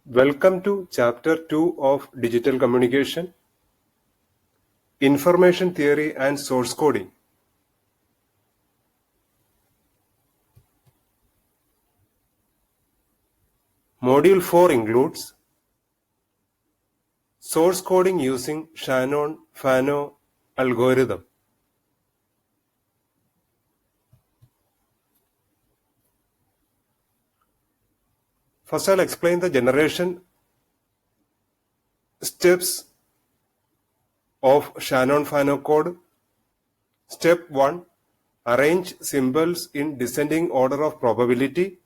Welcome to Chapter 2 of Digital Communication, Information Theory and Source Coding. Module 4 includes source coding using Shannon-Fano algorithm. First, I'll explain the generation steps of Shannon-Fano code. Step 1, arrange symbols in descending order of probability.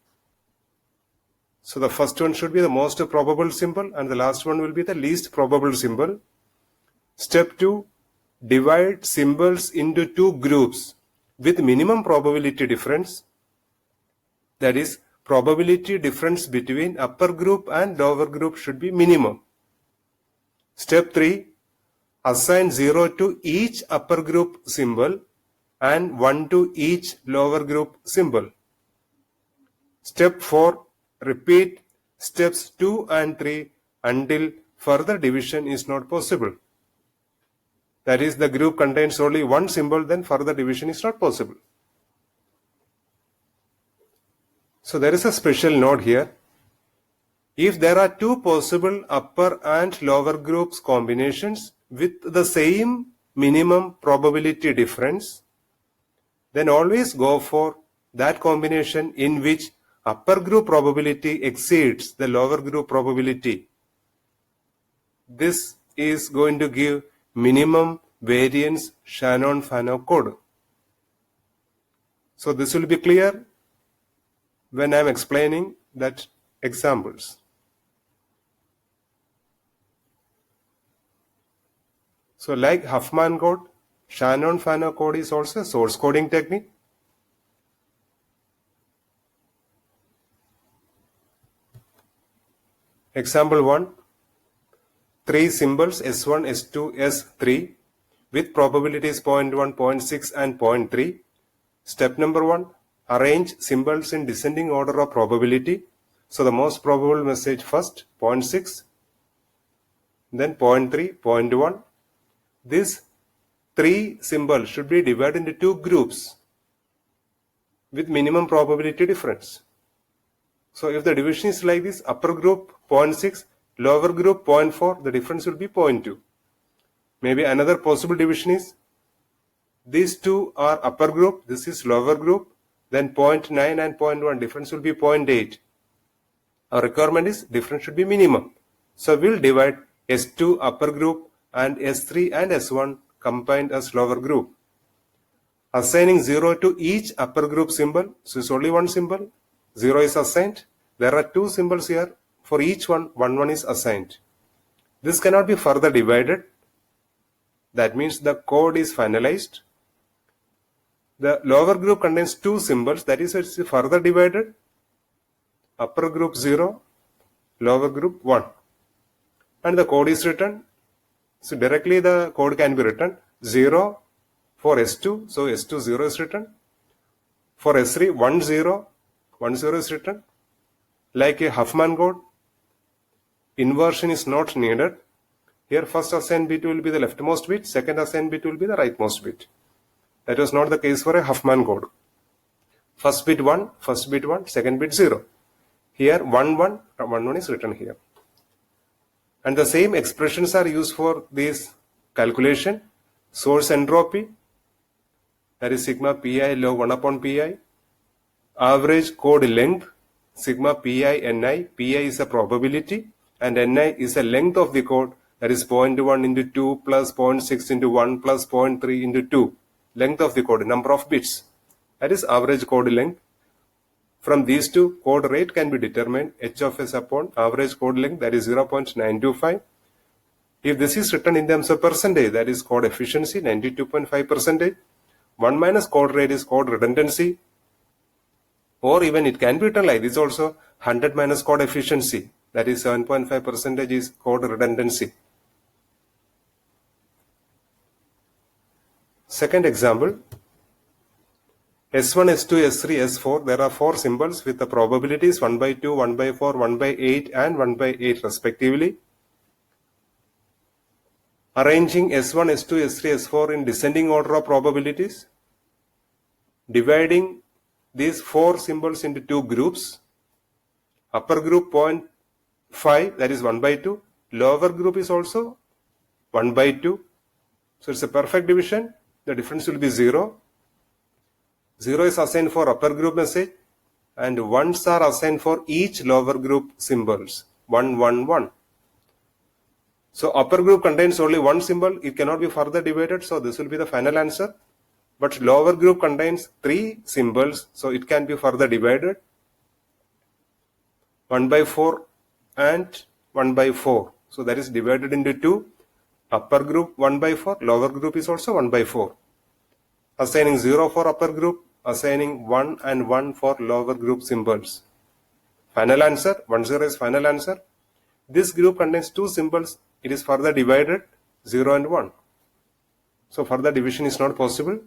So the first one should be the most probable symbol and the last one will be the least probable symbol. Step 2, divide symbols into two groups with minimum probability difference. That is, probability difference between upper group and lower group should be minimum. Step 3, assign 0 to each upper group symbol and 1 to each lower group symbol. Step 4, repeat steps 2 and 3 until further division is not possible. That is, the group contains only one symbol, then further division is not possible. So there is a special note here. If there are two possible upper and lower groups combinations with the same minimum probability difference, then always go for that combination in which upper group probability exceeds the lower group probability. This is going to give minimum variance Shannon-Fano code. So this will be clear when I am explaining that examples. So like Huffman code, Shannon-Fano code is also a source coding technique. Example 1, 3 symbols S1, S2, S3 with probabilities 0.1, 0.6 and 0.3. Step number 1, arrange symbols in descending order of probability. So the most probable message first, 0.6, then 0.3, 0.1. These 3 symbols should be divided into two groups with minimum probability difference. So if the division is like this, upper group 0.6, lower group 0.4, the difference will be 0.2. Maybe another possible division is these two are upper group, this is lower group, then 0.9 and 0.1, difference will be 0.8. Our requirement is difference should be minimum. So we'll divide S2 upper group and S3 and S1 combined as lower group. Assigning 0 to each upper group symbol, so it's only one symbol, 0 is assigned. There are two symbols here, for each one, one is assigned. This cannot be further divided. That means the code is finalized. The lower group contains two symbols, that is it's further divided. Upper group 0, lower group 1. And the code is written. So directly the code can be written 0 for S2, so S2 0 is written. For S3 1 0, 1 0 is written. Like a Huffman code, inversion is not needed. Here first assigned bit will be the leftmost bit, second assigned bit will be the rightmost bit. That was not the case for a Huffman code. First bit 1, second bit 0. Here 1 1 is written here. And the same expressions are used for this calculation. Source entropy, that is sigma pi log 1 upon pi. Average code length, sigma pi ni. Pi is a probability and ni is the length of the code, that is 0.1 into 2 plus 0.6 into 1 plus 0.3 into 2. Length of the code, number of bits. That is average code length. From these two, code rate can be determined h of s upon average code length, that is 0.925. If this is written in terms of percentage, that is code efficiency 92.5%. 1 minus code rate is code redundancy. Or even it can be written like this also, 100 minus code efficiency, that is 7.5% is code redundancy. Second example, S1, S2, S3, S4, there are 4 symbols with the probabilities 1 by 2, 1 by 4, 1 by 8 and 1 by 8 respectively. Arranging S1, S2, S3, S4 in descending order of probabilities. Dividing these 4 symbols into 2 groups. Upper group 0.5, that is 1 by 2. Lower group is also 1 by 2. So it's a perfect division. The difference will be 0. 0 is assigned for upper group message and 1s are assigned for each lower group symbols. 1, 1, 1. So upper group contains only 1 symbol. It cannot be further divided. So this will be the final answer. But lower group contains 3 symbols. So it can be further divided. 1 by 4 and 1 by 4. So that is divided into 2. Upper group 1 by 4. Lower group is also 1 by 4. Assigning 0 for upper group. Assigning 1 and 1 for lower group symbols. Final answer. 1, 0 is final answer. This group contains 2 symbols. It is further divided 0 and 1. So further division is not possible.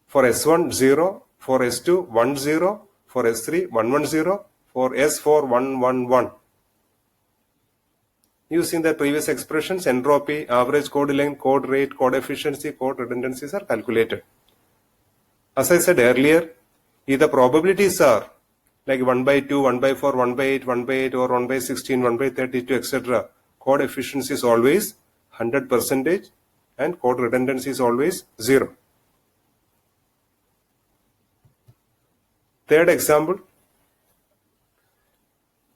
For S1 0, for S2 1 0, for S3 1 1 0, for S4 1 1 1. Using the previous expressions, entropy, average code length, code rate, code efficiency, code redundancies are calculated. As I said earlier, if the probabilities are like 1 by 2, 1 by 4, 1 by 8, 1 by 8 or 1 by 16, 1 by 32, etc. Code efficiency is always 100% and code redundancy is always 0. Third example,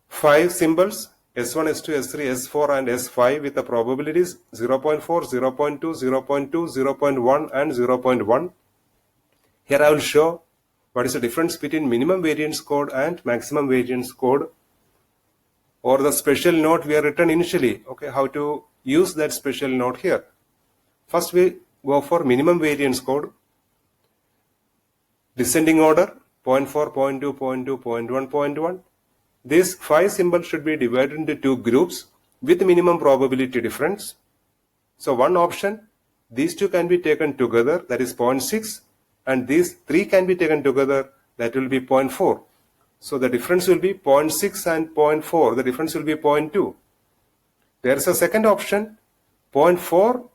5 symbols S1, S2, S3, S4 and S5 with the probabilities 0.4, 0.2, 0.2, 0.1 and 0.1. Here I will show what is the difference between minimum variance code and maximum variance code, or the special note we are written initially. Okay, how to use that special note here. First we go for minimum variance code. Descending order 0.4, 0.2, 0.2, 0.1, 0.1. These 5 symbols should be divided into 2 groups with minimum probability difference. So one option, these 2 can be taken together, that is 0.6, and these 3 can be taken together, that will be 0.4. So the difference will be 0.6 and 0.4, the difference will be 0.2. There is a second option, 0.4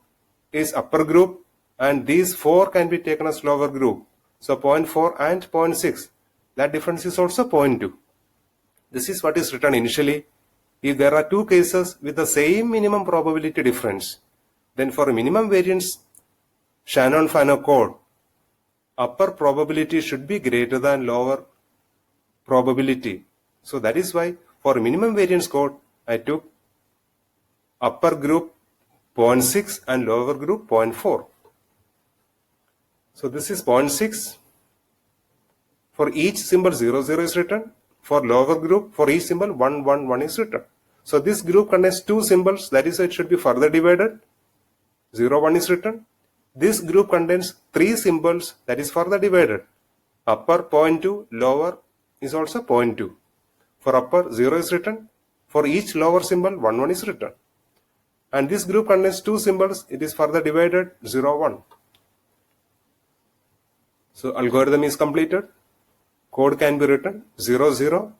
is upper group and these 4 can be taken as lower group. So 0.4 and 0.6, that difference is also 0.2. This is what is written initially. If there are 2 cases with the same minimum probability difference, then for a minimum variance Shannon-Fano code, upper probability should be greater than lower probability. So that is why for minimum variance code, I took upper group 0.6 and lower group 0.4. So this is 0.6. For each symbol 0, 0 is written. For lower group, for each symbol 1, 1, 1 is written. So this group contains 2 symbols, that is why it should be further divided. 0, 1 is written. This group contains 3 symbols, that is further divided. Upper 0.2, lower is also 0.2. For upper 0 is written. For each lower symbol 1, 1 is written. And this group contains 2 symbols, it is further divided 0, 1. So algorithm is completed. Code can be written 0, 0,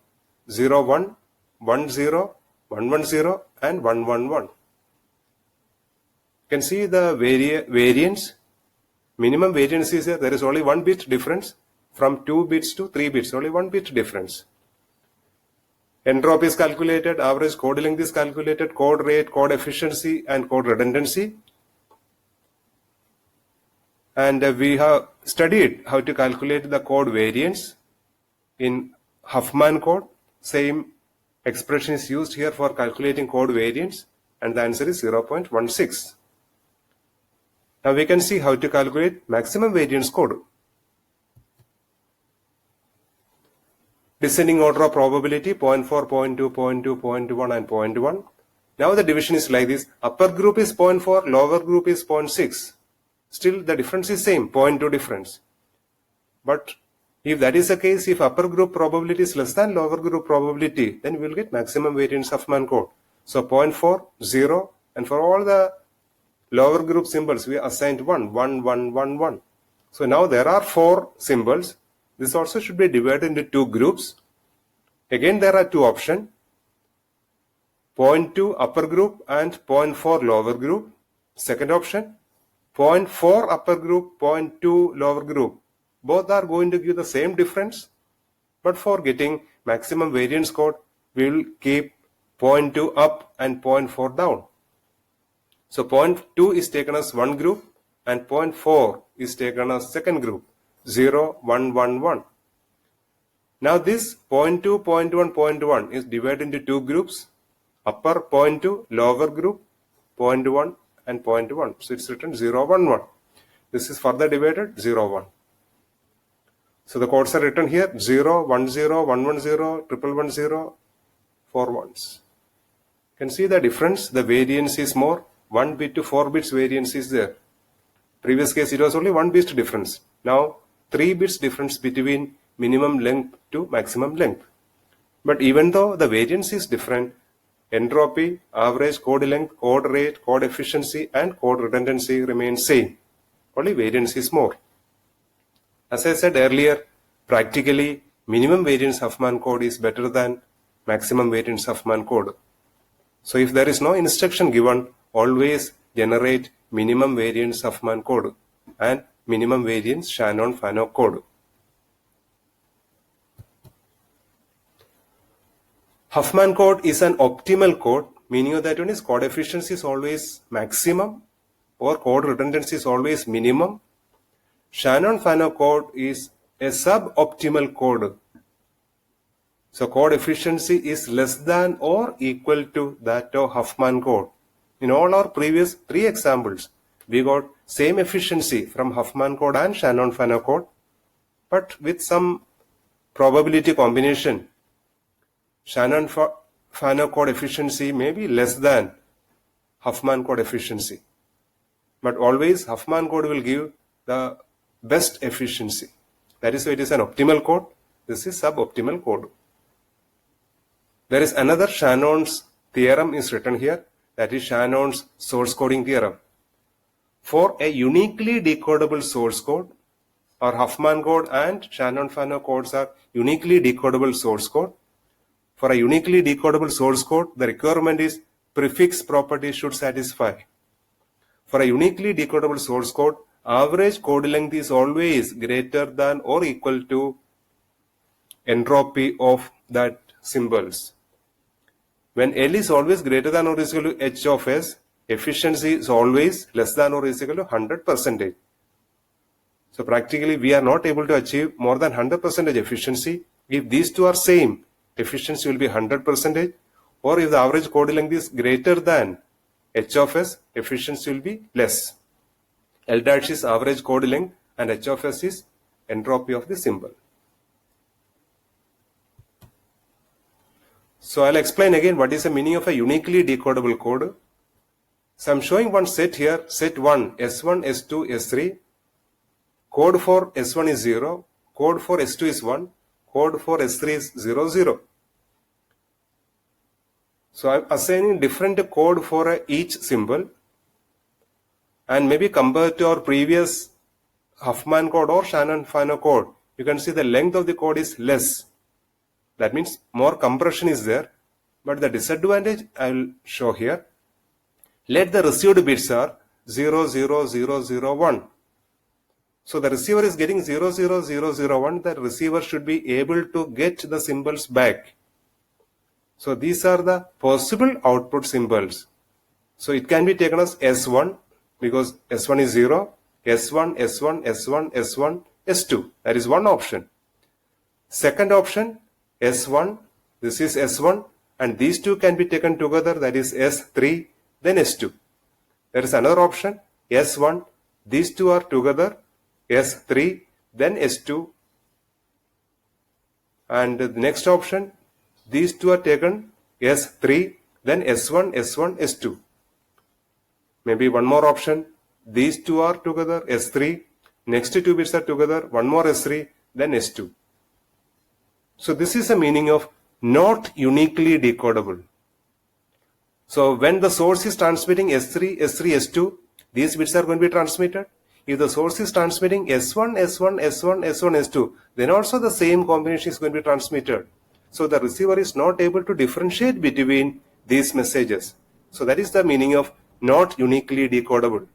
0, 1, 1, 0, 1, 1, 0 and 1, 1, 1. You can see the variance. Minimum variance is there is only 1 bit difference from 2 bits to 3 bits, only 1 bit difference. Entropy is calculated, average code length is calculated, code rate, code efficiency and code redundancy. And we have studied how to calculate the code variance in Huffman code. Same expression is used here for calculating code variance and the answer is 0.16. Now we can see how to calculate maximum variance code. Descending order of probability 0.4, 0.2, 0.2, 0.1 and 0.1. Now the division is like this. Upper group is 0.4, lower group is 0.6. Still the difference is same, 0.2 difference. But if that is the case, if upper group probability is less than lower group probability, then we will get maximum variance Huffman code. So 0.4, 0, and for all the lower group symbols, we assigned 1, 1, 1, 1, 1. So now there are 4 symbols. This also should be divided into 2 groups. Again, there are 2 options. 0.2 upper group and 0.4 lower group. Second option, 0.4 upper group, 0.2 lower group. Both are going to give the same difference. But for getting maximum variance code, we will keep 0.2 up and 0.4 down. So 0.2 is taken as one group and 0.4 is taken as second group, 0, 1, 1, 1. Now this 0.2, 0.1, 0.1 is divided into 2 groups, upper 0.2, lower group 0.1 and 0.1. So it's written 0, 1, 1. This is further divided 0, 1. So the codes are written here 0, 1, 0, 1, 1, 0, 1, 1, 0, 4 ones. You can see the difference. The variance is more. 1 bit to 4 bits variance is there. Previous case it was only 1 bit difference. Now 3 bits difference between minimum length to maximum length. But even though the variance is different, entropy, average code length, code rate, code efficiency and code redundancy remain same. Only variance is more. As I said earlier, practically minimum variance Huffman code is better than maximum variance Huffman code. So if there is no instruction given, always generate minimum variance Huffman code and minimum variance Shannon-Fano code. Huffman code is an optimal code, meaning that one is code efficiency is always maximum or code redundancy is always minimum. Shannon-Fano code is a suboptimal code. So code efficiency is less than or equal to that of Huffman code. In all our previous 3 examples, we got same efficiency from Huffman code and Shannon-Fano code, but with some probability combination. Shannon-Fano code efficiency may be less than Huffman code efficiency. But always Huffman code will give the best efficiency. That is why it is an optimal code. This is suboptimal code. There is another Shannon's theorem is written here. That is Shannon's source coding theorem. For a uniquely decodable source code, or Huffman code and Shannon-Fano codes are uniquely decodable source code. For a uniquely decodable source code, the requirement is prefix property should satisfy. For a uniquely decodable source code, average code length is always greater than or equal to entropy of that symbols. When L is always greater than or is equal to H of S, efficiency is always less than or is equal to 100%. So practically we are not able to achieve more than 100% efficiency. If these two are same, efficiency will be 100%, or if the average code length is greater than H of S, efficiency will be less. L dash is average code length and H of S is entropy of the symbol. So I'll explain again what is the meaning of a uniquely decodable code. So I'm showing one set here, set 1, S1, S2, S3. Code for S1 is 0, code for S2 is 1, code for S3 is 0, 0. So I'm assigning different code for each symbol, and maybe compared to our previous Huffman code or Shannon-Fano code, you can see the length of the code is less. That means more compression is there, but the disadvantage I will show here. Let the received bits are 0, 0, 0, 0, 1. So the receiver is getting 0, 0, 0, 0, 1. The receiver should be able to get the symbols back. So these are the possible output symbols. So it can be taken as S1 because S1 is 0, S1, S1, S1, S1, S2. That is one option. Second option, S1, this is S1, and these two can be taken together, that is S3, then S2. There is another option, S1, these two are together, S3, then S2. And the next option, these two are taken, S3, then S1, S1, S2. Maybe one more option, these two are together, S3, next two bits are together, one more S3, then S2. So this is the meaning of not uniquely decodable. So when the source is transmitting S3, S3, S2, these bits are going to be transmitted. if the source is transmitting S1, S1, S1, S1, S2, then also the same combination is going to be transmitted. So the receiver is not able to differentiate between these messages. So that is the meaning of not uniquely decodable.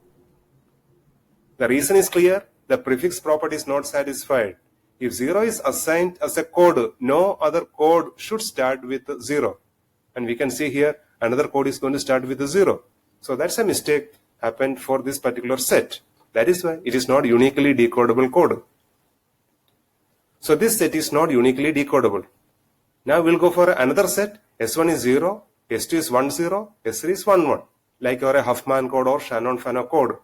The reason is clear. The prefix property is not satisfied. If 0 is assigned as a code, no other code should start with 0. And we can see here another code is going to start with 0. So that's a mistake happened for this particular set. That is why it is not uniquely decodable code. So this set is not uniquely decodable. Now we'll go for another set. S1 is 0, S2 is 1, 0, S3 is 1, 1. Like your Huffman code or Shannon-Fano code.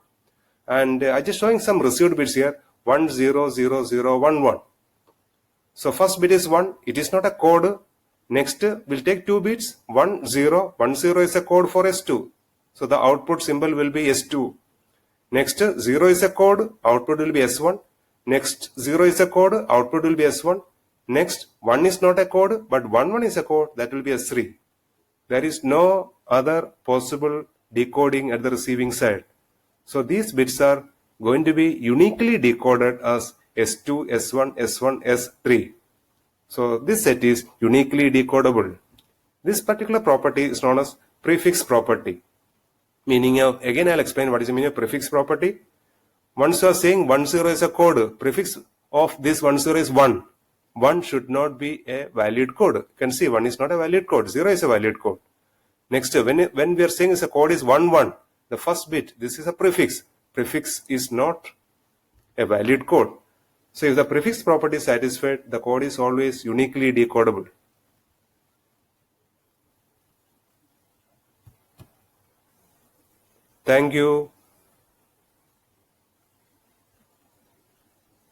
And I'm just showing some received bits here. 1, 0, 0, 0, 1, 1. So first bit is 1. It is not a code. Next, we'll take 2 bits. 1, 0. 1, 0 is a code for S2. So the output symbol will be S2. Next, 0 is a code. Output will be S1. Next, 0 is a code. Output will be S1. Next, 1 is not a code, but 1, 1 is a code. That will be S3. There is no other possible decoding at the receiving side. So these bits are going to be uniquely decoded as S2, S1, S1, S3. So this set is uniquely decodable. This particular property is known as prefix property. Meaning of, again I'll explain what is the meaning of prefix property. Once you are saying 10 is a code, prefix of this 10 is 1. 1 should not be a valid code. You can see 1 is not a valid code, 0 is a valid code. Next, when we are saying is a code is 1, 1, the first bit, this is a prefix. Prefix is not a valid code. So if the prefix property is satisfied, the code is always uniquely decodable. Thank you.